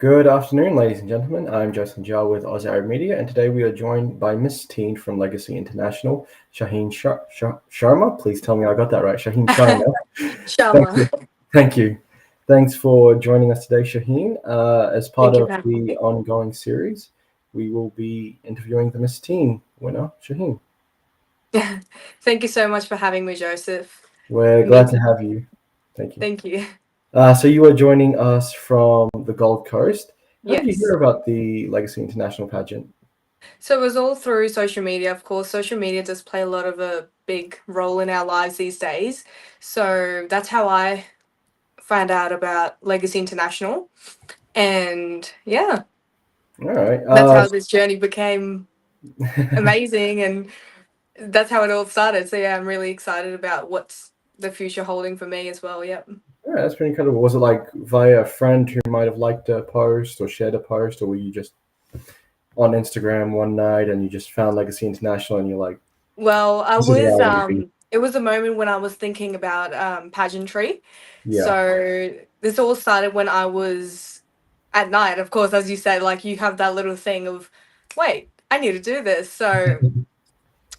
Good afternoon, ladies and gentlemen. I'm Jason Jal with Oz Arab Media, and today we are joined by Miss Teen from Legacy International, Shaheen Sharma. Please tell me I got that right. Shaheen Sharma. Thank Sharma. you. Thank you. Thanks for joining us today, Shaheen. As part Thank you of for having the me. ongoing series, we will be interviewing the Miss Teen winner, Shaheen. Thank you so much for having me, Joseph. We're It glad means to have you. Thank you. thank you. So you are joining us from the Gold Coast. How did you hear Yes. about the Legacy International pageant? So it was all through social media, of course. Social media does play a lot of a big role in our lives these days. So that's how I found out about Legacy International. And yeah, All right. that's how this journey became amazing and that's how it all started. So yeah, I'm really excited about what's the future holding for me as well. Yep. Yeah, that's pretty incredible. Was it like via a friend who might have liked a post or shared a post, or were you just on Instagram one night and you just found Legacy International and you're like, Well, this is where I want to be? it was a moment when I was thinking about pageantry. Yeah. So this all started when I was at night. Of course, as you said, like you have that little thing of, wait, I need to do this. So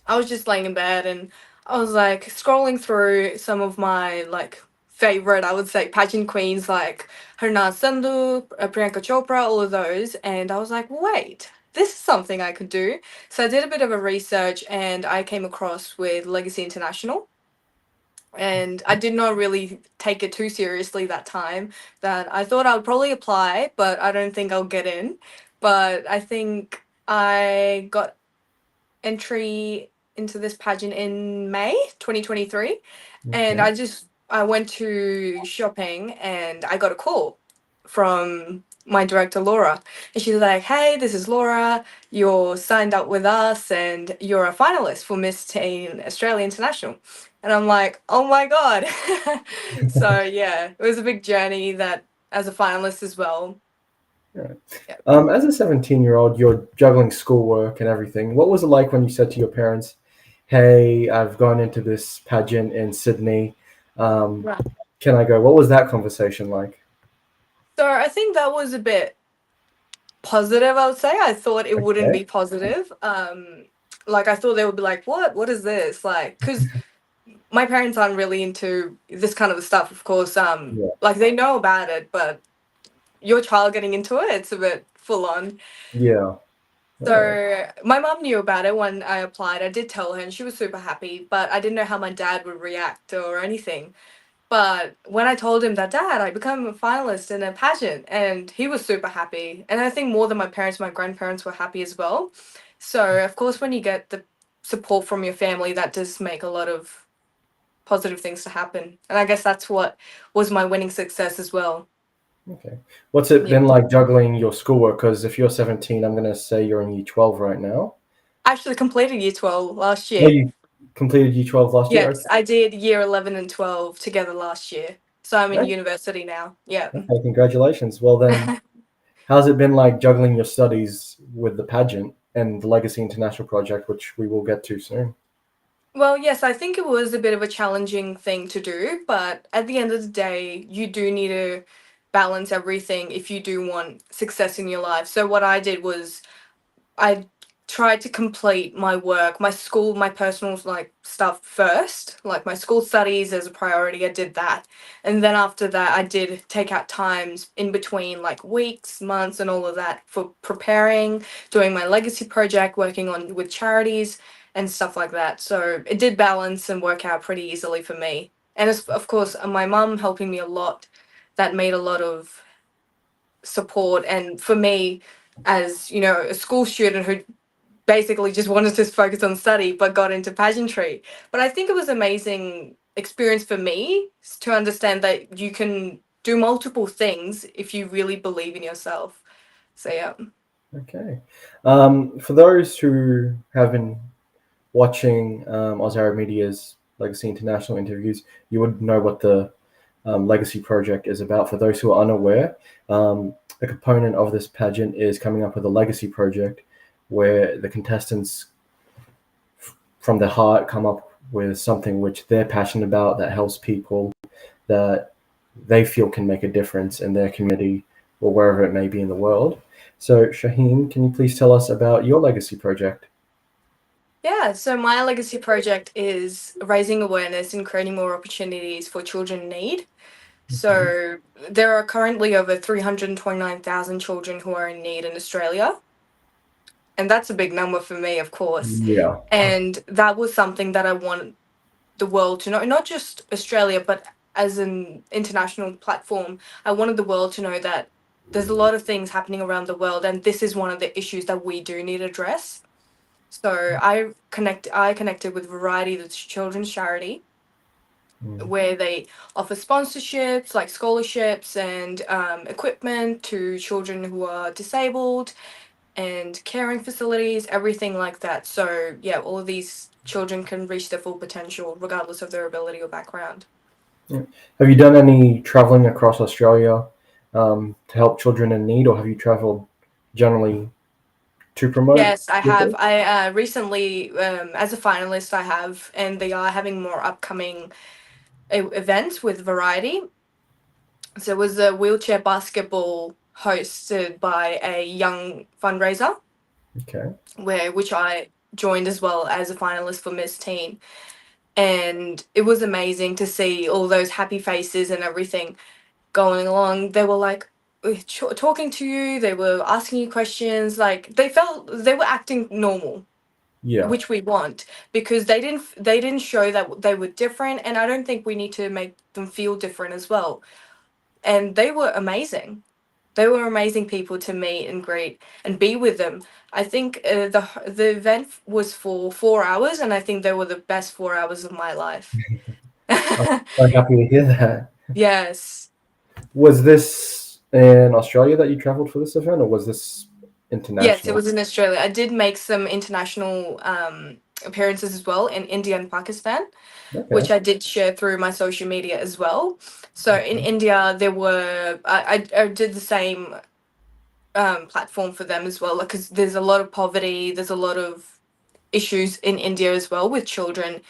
I was just laying in bed and I was like scrolling through some of my like favorite, I would say, pageant queens like Harnaaz Sandhu, Priyanka Chopra, all of those, and I was like, wait, this is something I could do. So I did a bit of a research and I came across with Legacy International. And I did not really take it too seriously that time. That I thought I would probably apply, but I don't think I'll get in. But I think I got entry into this pageant in May 2023 and Okay. I went to shopping and I got a call from my director Laura and she's like, "Hey, this is Laura. You're signed up with us and you're a finalist for Miss Teen Australia International." And I'm like, "Oh my god." So yeah, it was a big journey that as a finalist as well. Yeah. Yeah. As a 17-year-old, you're juggling schoolwork and everything. What was it like when you said to your parents, "Hey, I've gone into this pageant in Sydney. Um, Right. can I go?" What was that conversation like? So I think that was a bit positive, I would say. I thought it wouldn't Okay. be positive. Like I thought they would be like, What is this?" Like, because my parents aren't really into this kind of stuff, of course. Yeah. Like they know about it, but your child getting into it, it's a bit full on. Yeah. All right. So my mum knew about it when I applied. I did tell her, and she was super happy. But I didn't know how my dad would react or anything. But when I told him that, Dad, I become a finalist in a pageant, and he was super happy. And I think more than my parents, my grandparents were happy as well. So, of course, when you get the support from your family, that does make a lot of positive things to happen. And I guess that's what was my winning success as well. Okay. What's it Yeah. been like juggling your schoolwork? Because if you're 17, I'm going to say you're in year 12 right now. I actually completed year 12 last Oh, year. you completed year 12 last year? Yes, I did year 11 and 12 together last year. So I'm in Okay. university now. Yeah. Okay, congratulations. Well, then, how's it been like juggling your studies with the pageant and the Legacy International project, which we will get to soon? Well, yes, I think it was a bit of a challenging thing to do, but at the end of the day, you do need to balance everything if you do want success in your life. So what I did was I tried to complete my work, my school, my personal like stuff first, like my school studies as a priority. I did that. And then after that, I did take out times in between like weeks, months and all of that for preparing, doing my legacy project, working on with charities and stuff like that. So it did balance and work out pretty easily for me. And of course, my mum helping me a lot, that made a lot of support. And for me, as you know, a school student who basically just wanted to focus on study but got into pageantry. But I think it was amazing experience for me to understand that you can do multiple things if you really believe in yourself. So yeah. Okay. For those who have been watching Oz Arab Media's Legacy International interviews, you would know what the Legacy project is about. For those who are unaware, a component of this pageant is coming up with a Legacy project where the contestants from their heart come up with something which they're passionate about that helps people that they feel can make a difference in their community or wherever it may be in the world. So, Shaheen, can you please tell us about your legacy project? Yeah, so my legacy project is raising awareness and creating more opportunities for children in need. Okay. So there are currently over 329,000 children who are in need in Australia. And that's a big number for me, of course. Yeah. And that was something that I want the world to know, not just Australia, but as an international platform. I wanted the world to know that there's a lot of things happening around the world, and this is one of the issues that we do need to address. So I connected with Variety, the children's charity, Mm. where they offer sponsorships like scholarships and equipment to children who are disabled and caring facilities, everything like that. So yeah, all of these children can reach their full potential regardless of their ability or background. Yeah. Have you done any traveling across Australia to help children in need, or have you traveled generally to promote Yes, I your have. cause? I recently, as a finalist, I have, and they are having more upcoming events with Variety. So it was a wheelchair basketball hosted by a young fundraiser, Okay. which I joined as well as a finalist for Miss Teen. And it was amazing to see all those happy faces and everything going along. They were like talking to you, they were asking you questions, like they felt they were acting normal, Yeah. which we want, because they didn't show that they were different, and I don't think we need to make them feel different as well. And they were amazing. They were amazing people to meet and greet and be with them. I think the event was for 4 hours, and I think they were the best 4 hours of my life. I'm so happy to hear that. Yes. Was this in Australia that you traveled for this event, or was this Yes, it international? was in Australia. I did make some international appearances as well in India and Pakistan, which Okay. I did share through my social media as well. So in India, there were I did the same platform for them as well, because there's a lot of poverty, there's a lot of issues in India as well with children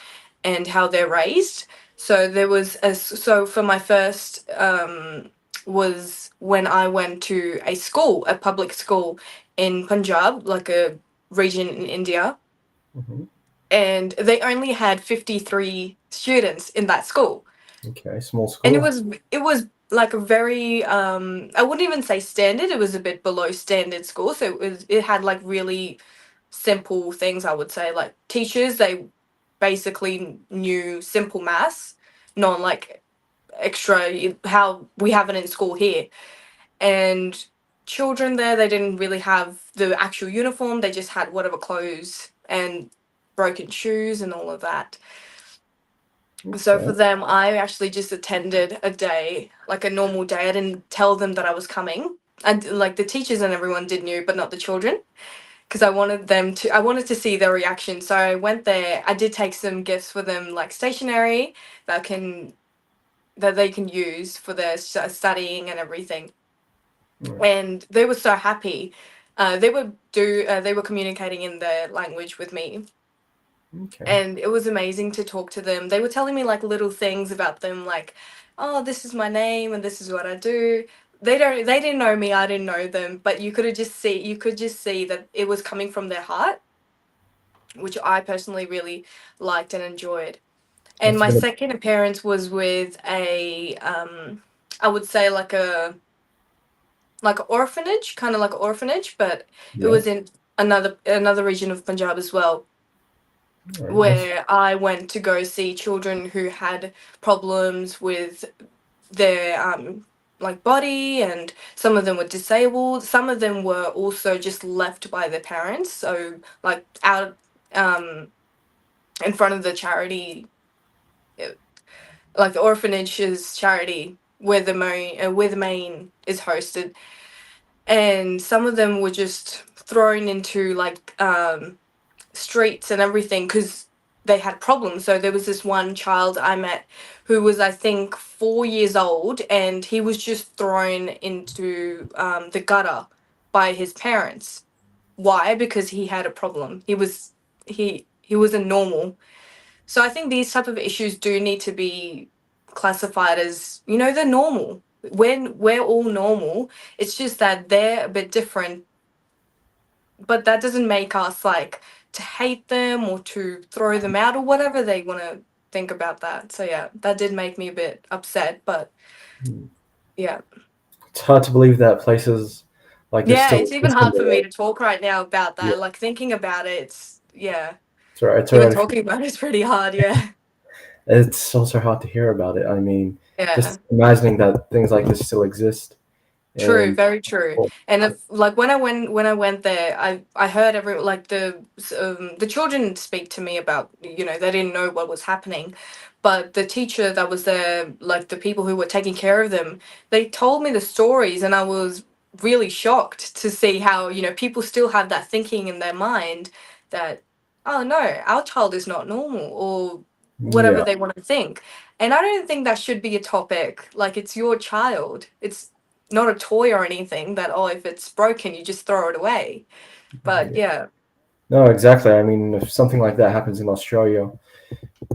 and how they're raised. So there was so for my first was when I went to a school, a public school in Punjab, like a region in India, Hmm. and they only had 53 students in that school. Okay. Small And school. it was like a very I wouldn't even say standard, it was a bit below standard school. So it had like really simple things, I would say, like teachers, they basically knew simple maths, non like extra how we have it in school here. And children there, they didn't really have the actual uniform, they just had whatever clothes and broken shoes and all of that. So for Okay. them, I actually just attended a day, like a normal day. I didn't tell them that I was coming. And like the teachers and everyone did knew, but not the children, because I wanted to see their reaction. So I went there. I did take some gifts for them, like stationery that can that they can use for their studying and everything. Yeah. And they were so happy. They were communicating in their language with me, Okay. and it was amazing to talk to them. They were telling me like little things about them, like, oh, this is my name and this is what I do. They didn't know me, I didn't know them, but you could just see that it was coming from their heart, which I personally really liked and enjoyed. And That's my been a second appearance was with a I would say like an orphanage, kind of like an orphanage, but it yeah. was in another region of Punjab as well, All right. That's where I went to go see children who had problems with their like body, and some of them were disabled, some of them were also just left by their parents, so like out um in front of the charity, uh, like the orphanage's charity where the main is hosted, and some of them were just thrown into like streets and everything because they had problems. So there was this one child I met who was, I think, 4 years old, and he was just thrown into the gutter by his parents. Why? Because he had a problem. He wasn't normal. So I think these type of issues do need to be classified as, they're normal. when we're all normal. It's just that they're a bit different, but that doesn't make us like to hate them or to throw them out or whatever they want to think about that. So yeah, that did make me a bit upset, but yeah. It's hard to believe that places like this Yeah, still it's even exist in hard the for me world. to talk right now about Yeah, that. Like thinking about it, it's yeah. it's alright. It's Even alright if you, talking about it's pretty hard, yeah. it's also hard to hear about it. I mean, Yeah. just imagining that things like this still exist True, and very true. And if like when I went there, I heard every like the children speak to me about, they didn't know what was happening, but the teacher that was there, like the people who were taking care of them, they told me the stories, and I was really shocked to see how, people still have that thinking in their mind that, oh no, our child is not normal, or whatever yeah, they want to think. And I don't think that should be a topic. Like, it's your child. It's not a toy or anything that, oh, if it's broken you just throw it away. But yeah. yeah. No, exactly. I mean, if something like that happens in Australia,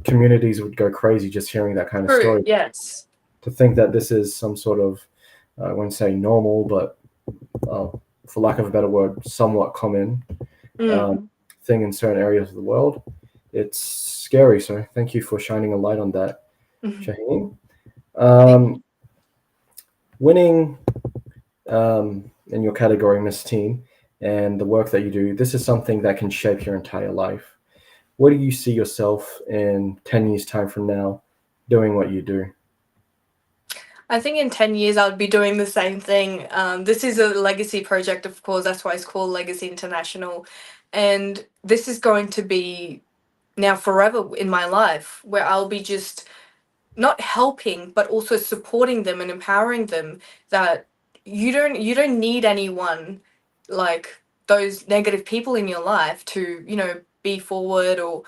communities would go crazy just hearing that kind of True, story. yes. To think that this is some sort of, I wouldn't say normal, but uh, for lack of a better word, somewhat common um, Mm. thing in certain areas of the world, it's scary. So thank you for shining a light on that, Mhm. Shaheen. Thank Um, winning in your category, Miss Teen, and the work that you do, this is something that can shape your entire life. Where do you see yourself in 10 years' time from now doing what you do? I think in 10 years I would be doing the same thing. This is a legacy project, of course, that's why it's called Legacy International. And this is going to be now forever in my life, where I'll be just not helping but also supporting them and empowering them, that you don't need anyone like those negative people in your life to, be forward or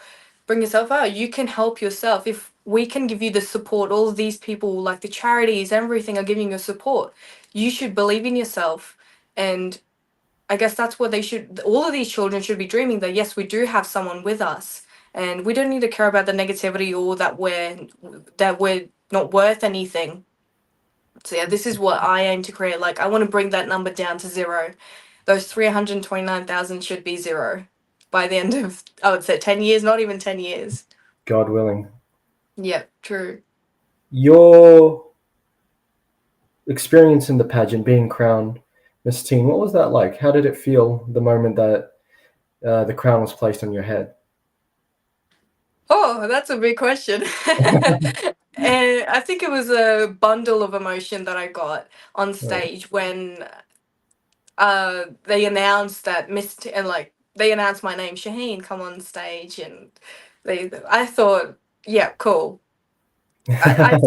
bring yourself out. You can help yourself. If we can give you the support, all of these people, like the charities, everything, are giving you support, you should believe in yourself. And I guess that's what all of these children should be dreaming, that yes, we do have someone with us, and we don't need to care about the negativity or that we're not worth anything. So yeah, this is what I aim to create. Like, I want to bring that number down to zero. Those 329,000 should be zero by the end of, I would say, 10 years, not even 10 years. God willing. Yep, true. Your experience in the pageant, being crowned Miss Teen, what was that like? How did it feel the moment that the crown was placed on your head? Oh, that's a big question. And I think it was a bundle of emotion that I got on Oh, stage when they announced that and like they announced my name, Shaheen, come on stage, and I thought, yeah, cool. I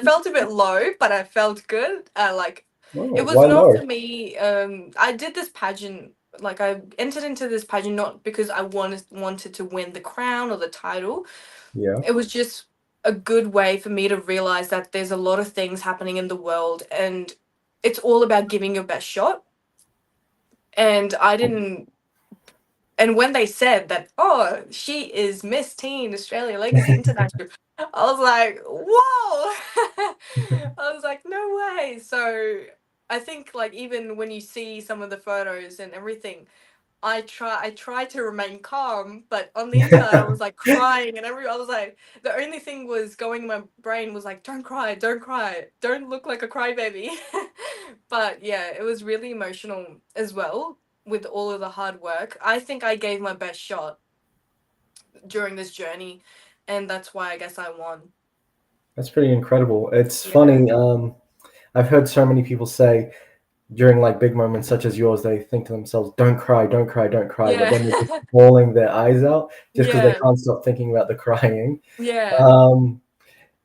felt a bit low, but I felt good. Like, it oh, was why not low? for me. I did this pageant, like I entered into this pageant not because I wanted to win the crown or the title. Yeah. It was just a good way for me to realize that there's a lot of things happening in the world, and it's all about giving your best shot. And I didn't and when they said that, oh, she is Miss Teen Australia Legacy International, I was like, whoa! I was like, no way. So I think, like, even when you see some of the photos and everything, I try to remain calm, but on the inside I was like crying, and I was like, the only thing was going in my brain was like, don't cry, don't cry, don't look like a crybaby. But yeah, it was really emotional as well with all of the hard work. I think I gave my best shot during this journey, and that's why I guess I won. That's pretty incredible. It's Yeah. funny. I've heard so many people say during like big moments such as yours, they think to themselves, "Don't cry, don't cry, don't cry," but Yeah. then they're just bawling their eyes out just because they Yeah. can't stop thinking about the crying. Yeah. Um,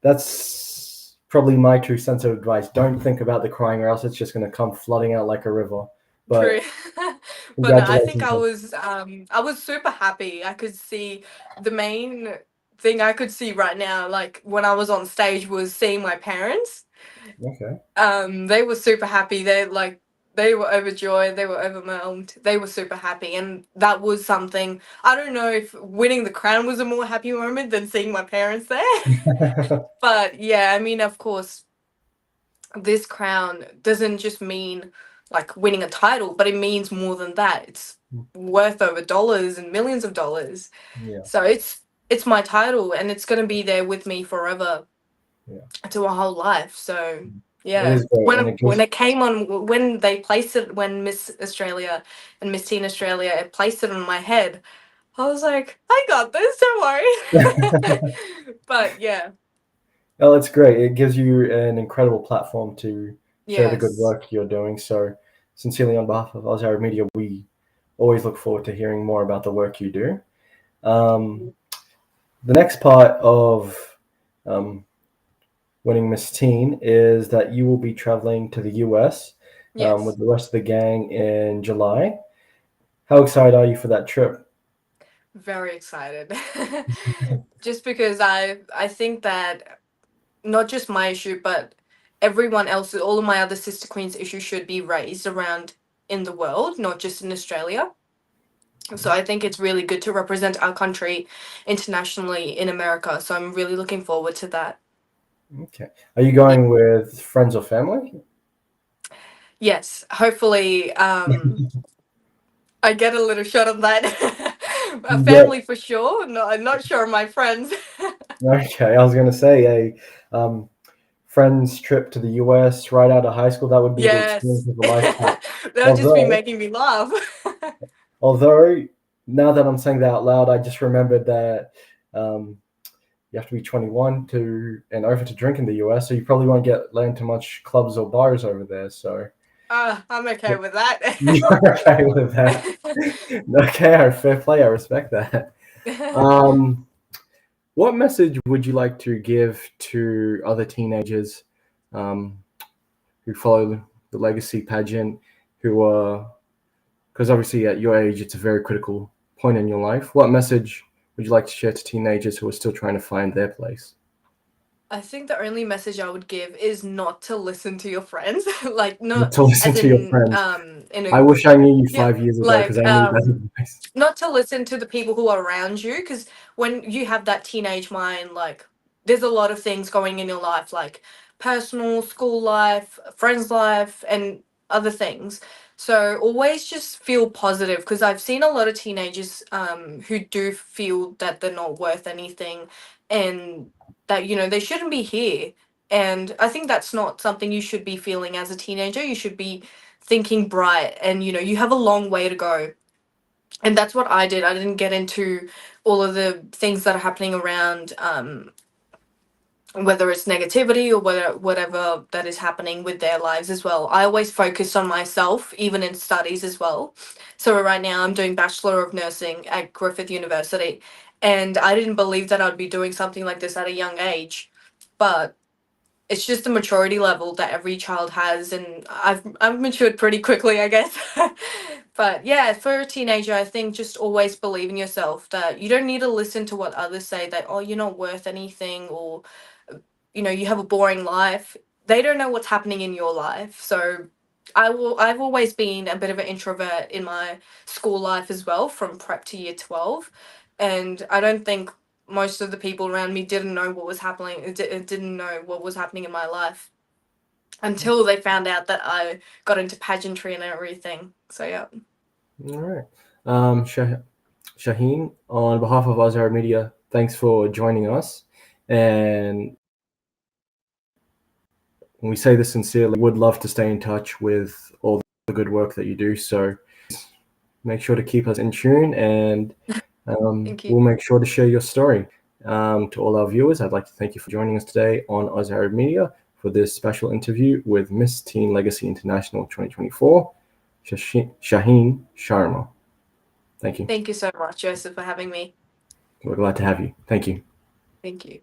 that's probably my true sense of advice. Don't think about the crying, or else it's just going to come flooding out like a river. True. But But no, I think congratulations. I was super happy. I could see the main thing I could see right now, like when I was on stage, was seeing my parents. Okay. They were super happy. They were overjoyed, they were overwhelmed, they were super happy. And that was something, I don't know if winning the crown was a more happy moment than seeing my parents there. But yeah, I mean, of course, this crown doesn't just mean like winning a title, but it means more than that. It's worth over dollars and millions of dollars. Yeah, So it's my title, and it's going to be there with me forever yeah. to a whole life. So It yeah, is great, and it when gives. it came on, when they placed it, when Miss Australia and Miss Teen Australia it placed it on my head, I was like, I got this, don't worry. But yeah, Well, it's great. It gives you an incredible platform to share the good yes, work you're doing. So, sincerely, on behalf of Ozark Media, we always look forward to hearing more about the work you do. Um, the next part of um, winning Miss Teen is that you will be traveling to the US with yes, the rest of the gang in July. How excited are you for that trip? very excited. Just because I think that not just my issue, but everyone else, all of my other sister queens' issues should be raised around in the world, not just in Australia. So I think it's really good to represent our country internationally in America. So I'm really looking forward to that. Okay. Are you Yeah. going with friends or family? Yes, hopefully I get a little shot of that. A You get family for sure. No, I'm not sure of my friends. okay. I was going to say a friends trip to the US right out of high school. That would be the experience Yes. of a lifetime. They'll just be Although, making me laugh. although now that I'm saying that out loud, I just remembered that um, you have to be 21 to and over to drink in the US, so you probably won't get land to much clubs or bars over there. So I'm okay with that. you're okay with that. Okay, fair play. I respect that. Um, what message would you like to give to other teenagers um, who follow the legacy pageant, who are because obviously at your age it's a very critical point in your life. What message would you like to share to teenagers who are still trying to find their place? I think the only message I would give is not to listen to your friends. Like Not not to listen as to your friends. in I a wish I knew you yeah, 5 years ago because like I knew that advice. not to listen to the people who are around you, because when you have that teenage mind, like there's a lot of things going in your life, like personal, school life, friends life, and other things. So always just feel positive, because I've seen a lot of teenagers who do feel that they're not worth anything, and that they shouldn't be here. And I think that's not something you should be feeling as a teenager. You should be thinking bright, and you have a long way to go. And that's what I did. I didn't get into all of the things that are happening around, whether it's negativity or whatever that is happening with their lives as well. I always focus on myself, even in studies as well. So right now I'm doing Bachelor of Nursing at Griffith University, and I didn't believe that I'd be doing something like this at a young age, but it's just the maturity level that every child has, and I've matured pretty quickly, I guess. But yeah, for a teenager, I think just always believe in yourself, that you don't need to listen to what others say, that oh, you're not worth anything, or you have a boring life. They don't know what's happening in your life. So I've always been a bit of an introvert in my school life as well, from prep to year 12, and I don't think most of the people around me didn't know what was happening, didn't know what was happening in my life until they found out that I got into pageantry and everything. So yeah. All right. Shaheen, on behalf of Azhar Media, thanks for joining us. And when we say this sincerely, we would love to stay in touch with all the good work that you do. So make sure to keep us in tune, and Thank you. we'll make sure to share your story. To all our viewers, I'd like to thank you for joining us today on Oz Arab Media for this special interview with Miss Teen Legacy International 2024, Shaheen Sharma. Thank you. Thank you so much, Joseph, for having me. We're glad to have you. Thank you. Thank you.